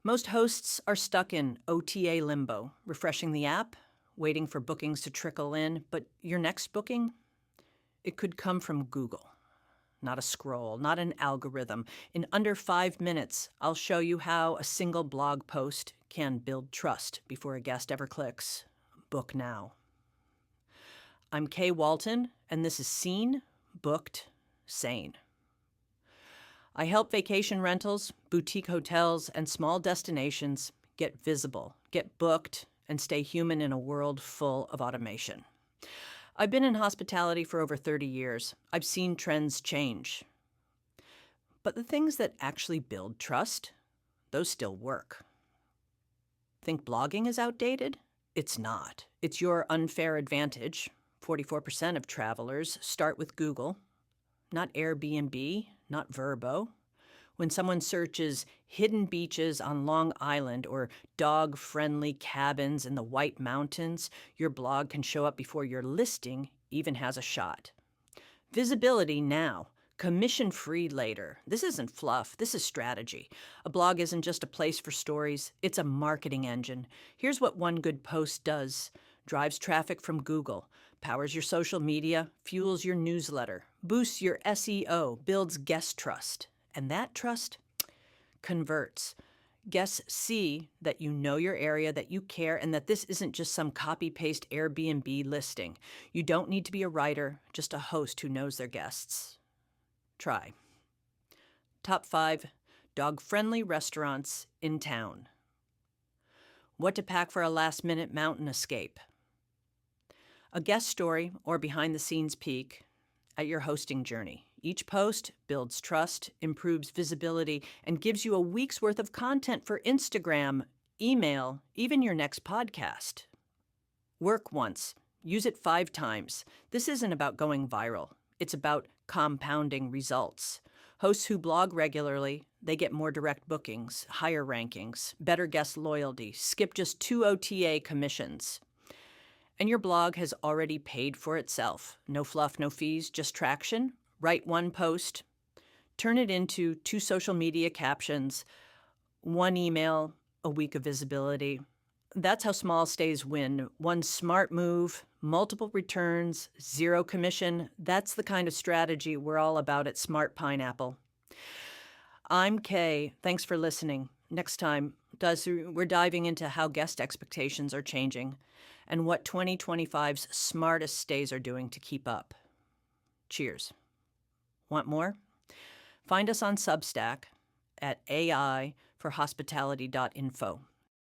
Most hosts are stuck in OTA limbo, refreshing the app, waiting for bookings to trickle in, but your next booking, it could come from Google. Not a scroll, not an algorithm. In under 5 minutes, I'll show you how a single blog post can build trust before a guest ever clicks. Book now. I'm Kay Walton, and this is Seen, Booked, Sane. I help vacation rentals, boutique hotels, and small destinations get visible, get booked, and stay human in a world full of automation. I've been in hospitality for over 30 years. I've seen trends change. But the things that actually build trust, those still work. Think blogging is outdated? It's not. It's your unfair advantage. 44% of travelers start with Google, not Airbnb, not Vrbo. When someone searches hidden beaches on Long Island or dog-friendly cabins in the White Mountains, your blog can show up before your listing even has a shot. Visibility now, commission-free later. This isn't fluff, this is strategy. A blog isn't just a place for stories, it's a marketing engine. Here's what one good post does. Drives traffic from Google, powers your social media, fuels your newsletter, boosts your SEO, builds guest trust. And that trust converts. Guests see that you know your area, that you care, and that this isn't just some copy-paste Airbnb listing. You don't need to be a writer, just a host who knows their guests. Try. Top 5 dog-friendly restaurants in town. What to pack for a last-minute mountain escape. A guest story or behind-the-scenes peek at your hosting journey. Each post builds trust, improves visibility, and gives you a week's worth of content for Instagram, email, even your next podcast. Work once. Use it 5 times. This isn't about going viral. It's about compounding results. Hosts who blog regularly, they get more direct bookings, higher rankings, better guest loyalty, skip just 2 OTA commissions. And your blog has already paid for itself. No fluff, no fees, just traction. Write 1 post, turn it into 2 social media captions, 1 email, a week of visibility. That's how small stays win. 1 smart move, multiple returns, 0 commission. That's the kind of strategy we're all about at Smart Pineapple. I'm Kay. Thanks for listening. Next time, we're diving into how guest expectations are changing and what 2025's smartest stays are doing to keep up. Cheers. Want more? Find us on Substack at aiforhospitality.info.